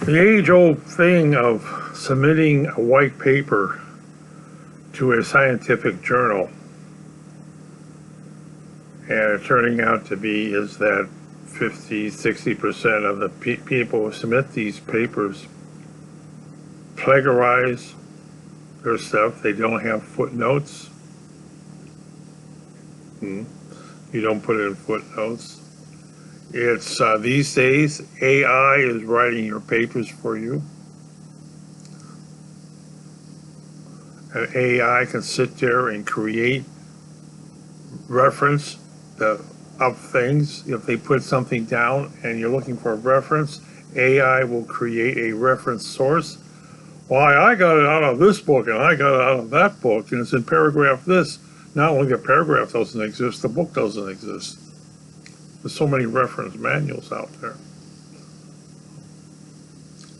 The age-old thing of submitting a white paper to a scientific journal and it turning out to be is that 50–60% of the people who submit these papers plagiarize their stuff. They don't have footnotes. You don't put in footnotes. It's these days, AI is writing your papers for you. And AI can sit there and create reference of things. If they put something down and you're looking for a reference, AI will create a reference source. Why, I got it out of this book and I got it out of that book and it's in paragraph this. Not only the paragraph doesn't exist, the book doesn't exist. There's so many reference manuals out there.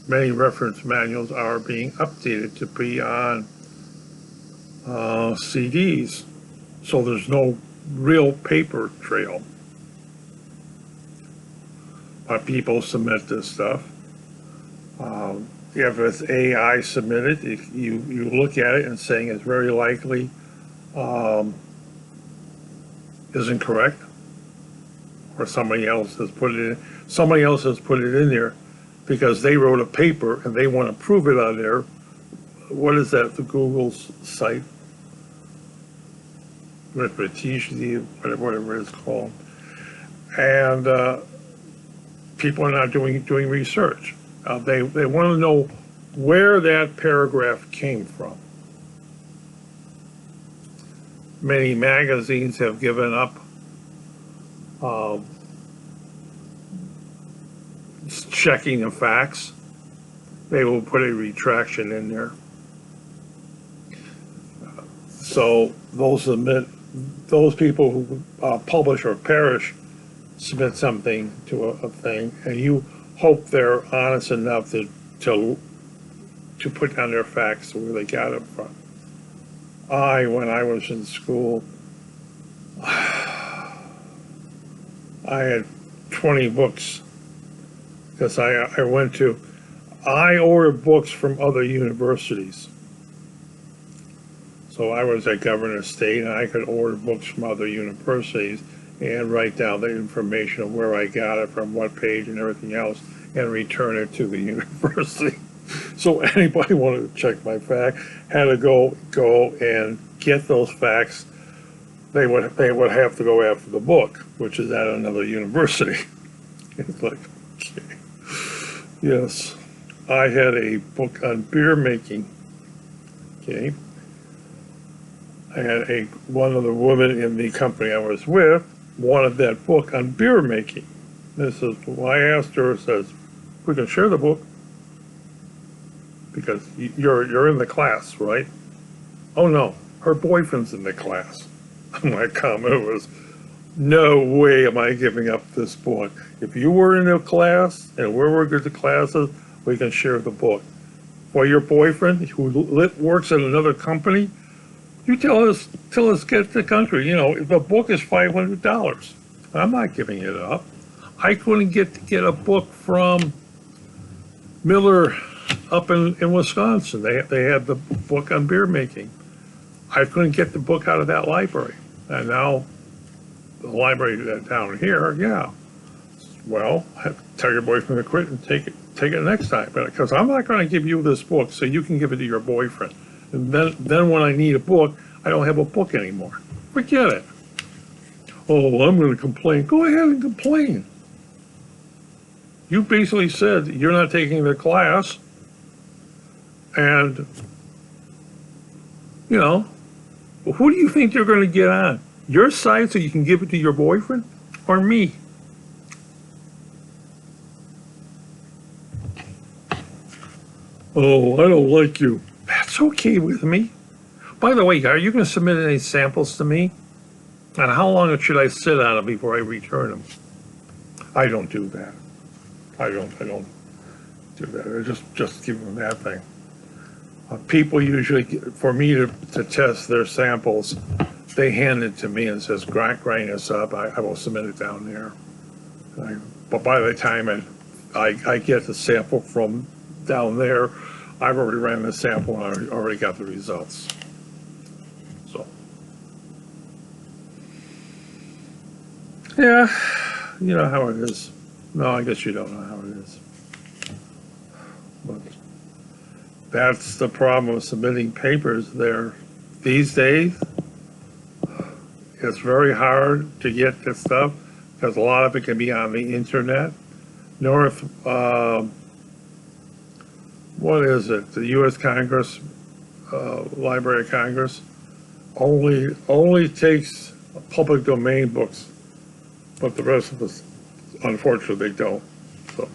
Many reference manuals are being updated to be on CDs, so there's no real paper trail. But people submit this stuff. If it's AI submitted, if you look at it and saying it's very likely isn't correct, or somebody else has put it in there because they wrote a paper and they want to prove it on there. What is that? The Google's site, whatever it's called, and people are not doing research. They want to know where that paragraph came from. Many magazines have given up checking the facts. They will put a retraction in there. So those people who publish or perish submit something to a thing, and you hope they're honest enough to put down their facts where they got it from. When I was in school, I had 20 books because I ordered books from other universities. So I was at Governor State and I could order books from other universities and write down the information of where I got it from, what page and everything else, and return it to the university. So anybody wanted to check my fact had to go and get those facts. They would have to go after the book, which is at another university. It's like, okay. Yes, I had a book on beer making. Okay, I had one of the women in the company I was with wanted that book on beer making. This is why I asked her. Says, we can share the book because you're in the class, right? Oh no, her boyfriend's in the class. My comment was, no way am I giving up this book. If you were in the class and we're good at classes, we can share the book. For your boyfriend who works at another company, you tell us get the country. You know, the book is $500. I'm not giving it up. I couldn't get a book from Miller up in Wisconsin. They had the book on beer making. I couldn't get the book out of that library. And now the library down here, yeah. Well, tell your boyfriend to quit and take it next time. Because I'm not going to give you this book so you can give it to your boyfriend. And then when I need a book, I don't have a book anymore. Forget it. Oh, I'm going to complain. Go ahead and complain. You basically said you're not taking the class. And, you know, who do you think you're going to get on? Your side so you can give it to your boyfriend? Or me? Oh, I don't like you. That's okay with me. By the way, are you going to submit any samples to me? And how long should I sit on them before I return them? I don't do that. I don't do that. I just give them that thing. People usually, for me to test their samples, they hand it to me and says, grind this up. I will submit it down there. But by the time I I get the sample from down there. I've already ran the sample and I already got the results. So, yeah, you know how it is. No, I guess you don't know how it is. But that's the problem with submitting papers there these days. It's very hard to get this stuff because a lot of it can be on the internet. What is it? The U.S. Congress, Library of Congress, only takes public domain books, but the rest of us, unfortunately, they don't. So,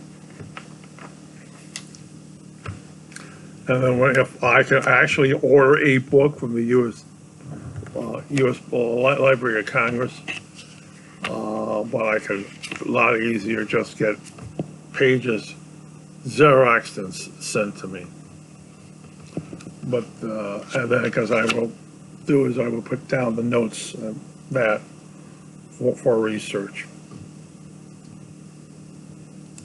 and then if I can actually order a book from the U.S. Library of Congress, but I could a lot easier just get pages Xeroxed and sent to me. But and then because I will put down the notes that for research.